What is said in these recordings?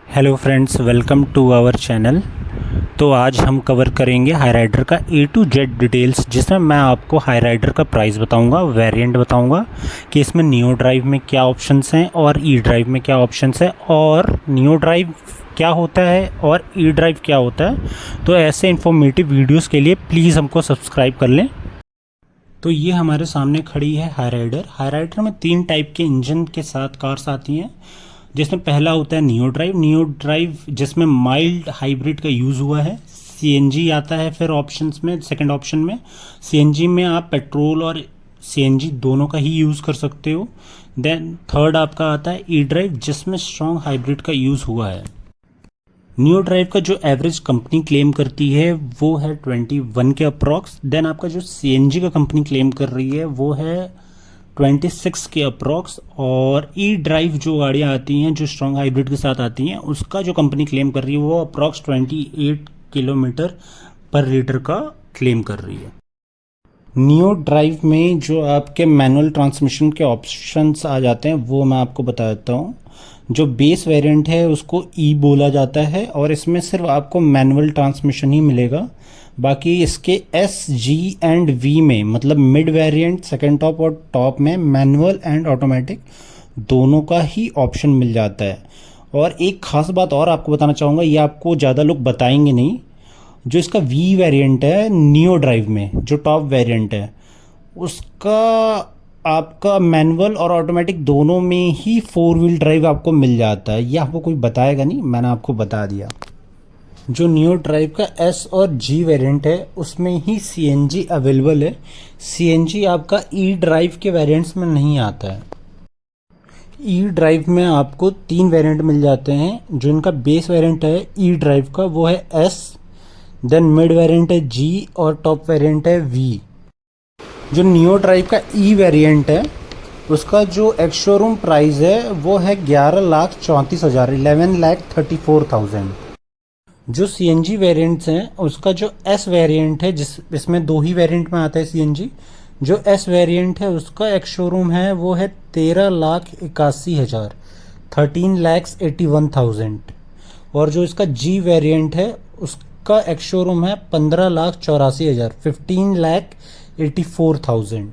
Hello friends, welcome to our channel. तो आज हम कवर करेंगे हाई राइडर का A to Z डिटेल्स, जिसमें मैं आपको हाई राइडर का प्राइस बताऊंगा, वेरिएंट बताऊंगा कि इसमें नियो ड्राइव में क्या ऑप्शंस हैं और ई ड्राइव में क्या ऑप्शंस हैं, और नियो ड्राइव क्या होता है और ई ड्राइव क्या होता है। तो ऐसे इन्फॉर्मेटिव वीडियोज़ के लिए प्लीज़ हमको सब्सक्राइब कर लें। तो ये हमारे सामने खड़ी है हाई राइडर। हाई राइडर में 3 टाइप के इंजन के साथ कार्स आती हैं, जिसमें पहला होता है नियो ड्राइव। नियो ड्राइव जिसमें माइल्ड हाइब्रिड का यूज़ हुआ है। सीएनजी आता है फिर ऑप्शंस में, सेकंड ऑप्शन में। सीएनजी में आप पेट्रोल और सीएनजी दोनों का ही यूज़ कर सकते हो। देन थर्ड आपका आता है ई ड्राइव, जिसमें स्ट्रॉन्ग हाइब्रिड का यूज़ हुआ है। नियो ड्राइव का जो एवरेज कंपनी क्लेम करती है वो है 21 के अप्रॉक्स। देन आपका जो सीएनजी का कंपनी क्लेम कर रही है वो है 26 के अप्रॉक्स। और ई ड्राइव जो गाड़ियाँ आती हैं जो स्ट्रॉन्ग हाइब्रिड के साथ आती हैं, उसका जो कंपनी क्लेम कर रही है वो अप्रॉक्स 28 किलोमीटर पर लीटर का क्लेम कर रही है। नियो ड्राइव में जो आपके मैनुअल ट्रांसमिशन के ऑप्शंस आ जाते हैं वो मैं आपको बता देता हूँ। जो बेस वेरिएंट है उसको ई बोला जाता है और इसमें सिर्फ आपको मैनुअल ट्रांसमिशन ही मिलेगा। बाकी इसके एस, जी एंड वी में, मतलब मिड वेरिएंट, सेकेंड टॉप और टॉप में मैनुअल एंड ऑटोमेटिक दोनों का ही ऑप्शन मिल जाता है। और एक खास बात और आपको बताना चाहूँगा, ये आपको ज़्यादा लोग बताएंगे नहीं। जो इसका वी वेरिएंट है नियो ड्राइव में, जो टॉप वेरिएंट है, उसका आपका मैनुअल और ऑटोमेटिक दोनों में ही 4 व्हील ड्राइव आपको मिल जाता है। ये आपको कोई बताएगा नहीं, मैंने आपको बता दिया। जो नियो ड्राइव का एस और जी वेरिएंट है उसमें ही सीएनजी अवेलेबल है। सीएनजी आपका ई ड्राइव के वेरिएंट्स में नहीं आता है। ई ड्राइव में आपको 3 वेरिएंट मिल जाते हैं। जो इनका बेस वेरिएंट है ई ड्राइव का वो है एस, देन मिड वेरिएंट है जी और टॉप वेरिएंट है वी। जो नियो ड्राइव का ई वेरिएंट है उसका जो एक्स शोरूम प्राइस है वो है 11,34,000, 11,34,000। जो सीएनजी वेरिएंट्स हैं उसका जो एस वेरिएंट है, जिसमें 2 ही वेरिएंट में आता है सीएनजी, जो एस वेरिएंट है उसका एक्स शोरूम है वो है 13,81,000, 13,81,000। और जो इसका जी वेरिएंट है उसका एक्स शोरूम है 15,84,000, 15,84,000।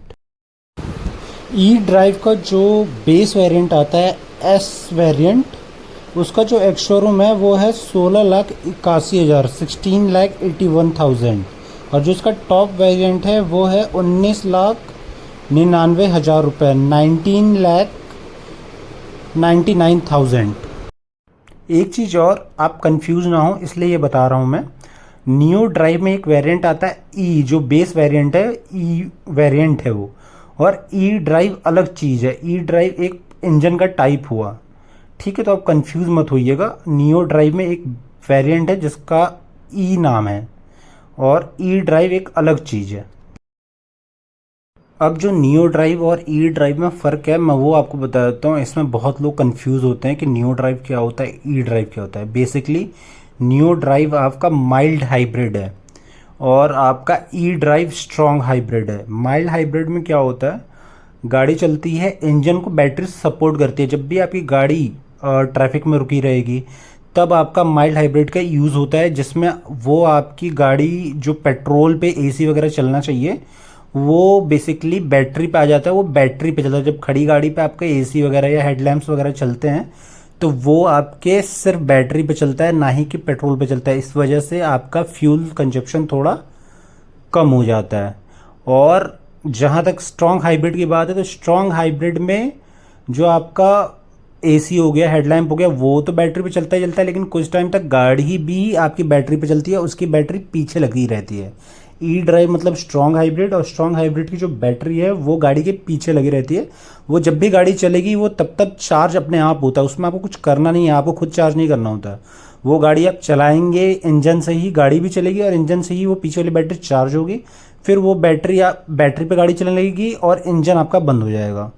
ई ड्राइव का जो बेस वेरिएंट आता है एस वेरिएंट, उसका जो एक्स शोरूम है वो है 16,81,000, 16,81,000। और जो इसका टॉप वेरिएंट है वो है 19,99,000 रुपये, 19,99,000। एक चीज़ और, आप कंफ्यूज ना हो इसलिए ये बता रहा हूँ मैं। नियो ड्राइव में एक वेरिएंट आता है ई, जो बेस वेरिएंट है ई वेरिएंट है वो, और ई ड्राइव अलग चीज़ है। ई ड्राइव एक इंजन का टाइप हुआ, ठीक है। तो आप कंफ्यूज मत होइएगा। नियो ड्राइव में एक वेरिएंट है जिसका ई नाम है और ई ड्राइव एक अलग चीज़ है। अब जो नियो ड्राइव और ई ड्राइव में फ़र्क है मैं वो आपको बता देता हूँ। इसमें बहुत लोग कंफ्यूज होते हैं कि नियो ड्राइव क्या होता है, ई ड्राइव क्या होता है। बेसिकली नियो ड्राइव आपका माइल्ड हाइब्रिड है और आपका ई ड्राइव स्ट्रॉन्ग हाइब्रिड है। माइल्ड हाइब्रिड में क्या होता है, गाड़ी चलती है, इंजन को बैटरी सपोर्ट करती है। जब भी आपकी गाड़ी ट्रैफिक में रुकी रहेगी तब आपका माइल्ड हाइब्रिड का यूज़ होता है, जिसमें वो आपकी गाड़ी जो पेट्रोल पे एसी वगैरह चलना चाहिए वो बेसिकली बैटरी पे आ जाता है, वो बैटरी पे चलता है। जब खड़ी गाड़ी पे आपके एसी वगैरह या हेडलैम्प्स वगैरह चलते हैं तो वो आपके सिर्फ बैटरी पे चलता है, ना ही कि पेट्रोल पे चलता है। इस वजह से आपका फ्यूल कंजप्शन थोड़ा कम हो जाता है। और जहाँ तक स्ट्रॉन्ग हाइब्रिड की बात है तो स्ट्रॉन्ग हाइब्रिड में जो आपका एसी हो गया, हेडलैम्प हो गया, वो तो बैटरी पे चलता ही चलता है, लेकिन कुछ टाइम तक गाड़ी भी आपकी बैटरी पे चलती है, उसकी बैटरी पीछे लगी रहती है। ई ड्राइव मतलब स्ट्रॉन्ग हाइब्रिड, और स्ट्रॉन्ग हाइब्रिड की जो बैटरी है वो गाड़ी के पीछे लगी रहती है। वो जब भी गाड़ी चलेगी वो तब तक चार्ज अपने आप होता है, उसमें आपको कुछ करना नहीं है, आपको खुद चार्ज नहीं करना होता है। वो गाड़ी आप चलाएंगे इंजन से ही गाड़ी भी चलेगी और इंजन से ही वो पीछे वाली बैटरी चार्ज होगी। फिर वो बैटरी पे गाड़ी चलने लगेगी और इंजन आपका बंद हो जाएगा।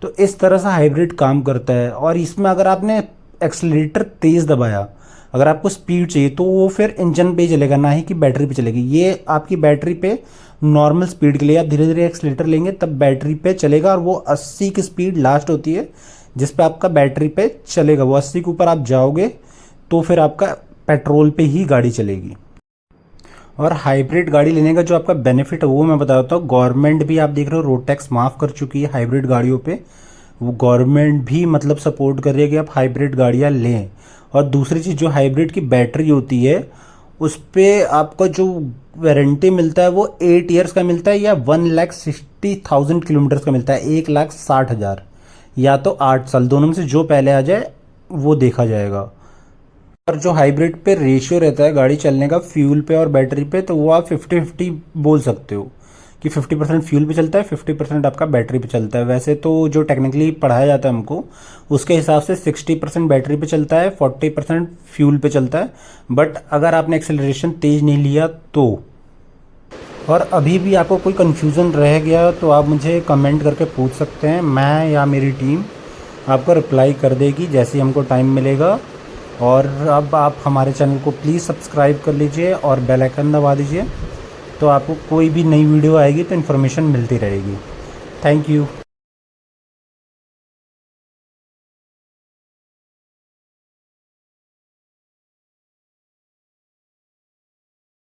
तो इस तरह से हाइब्रिड काम करता है। और इसमें अगर आपने एक्सीलरेटर तेज़ दबाया, अगर आपको स्पीड चाहिए तो वो फिर इंजन पे ही चलेगा, ना ही कि बैटरी पे चलेगी। ये आपकी बैटरी पे नॉर्मल स्पीड के लिए आप धीरे धीरे एक्सीलरेटर लेंगे तब बैटरी पे चलेगा, और वो 80 की स्पीड लास्ट होती है जिस पे आपका बैटरी पे चलेगा। वो 80 के ऊपर आप जाओगे तो फिर आपका पेट्रोल पे ही गाड़ी चलेगी। और हाइब्रिड गाड़ी लेने का जो आपका बेनिफिट है वो मैं बताता हूँ। गवर्नमेंट भी आप देख रहे हो रोड टैक्स माफ़ कर चुकी है हाइब्रिड गाड़ियों पे। वो गवर्नमेंट भी मतलब सपोर्ट कर रही है कि आप हाइब्रिड गाड़ियाँ लें। और दूसरी चीज़, जो हाइब्रिड की बैटरी होती है उस पर आपका जो वारंटी मिलता है वो 8 ईयर्स का मिलता है, या 1,60,000 किलोमीटर्स का मिलता है, 1,60,000, या तो 8 साल, दोनों में से जो पहले आ जाए वो देखा जाएगा। और जो हाइब्रिड पे रेशियो रहता है गाड़ी चलने का फ्यूल पे और बैटरी पे, तो वो आप 50-50 बोल सकते हो कि 50% फ्यूल पे चलता है, 50% आपका बैटरी पे चलता है। वैसे तो जो टेक्निकली पढ़ाया जाता है हमको उसके हिसाब से 60% बैटरी पे चलता है, 40% फ्यूल पे चलता है। बट अगर आपने एक्सेलरेशन तेज़ नहीं लिया तो। और अभी भी आपको कोई कन्फ्यूज़न रह गया तो आप मुझे कमेंट करके पूछ सकते हैं, मैं या मेरी टीम आपको रिप्लाई कर देगी जैसे ही हमको टाइम मिलेगा। और अब आप हमारे चैनल को प्लीज़ सब्सक्राइब कर लीजिए और बेल आइकन दबा दीजिए, तो आपको कोई भी नई वीडियो आएगी तो इन्फॉर्मेशन मिलती रहेगी। Thank you.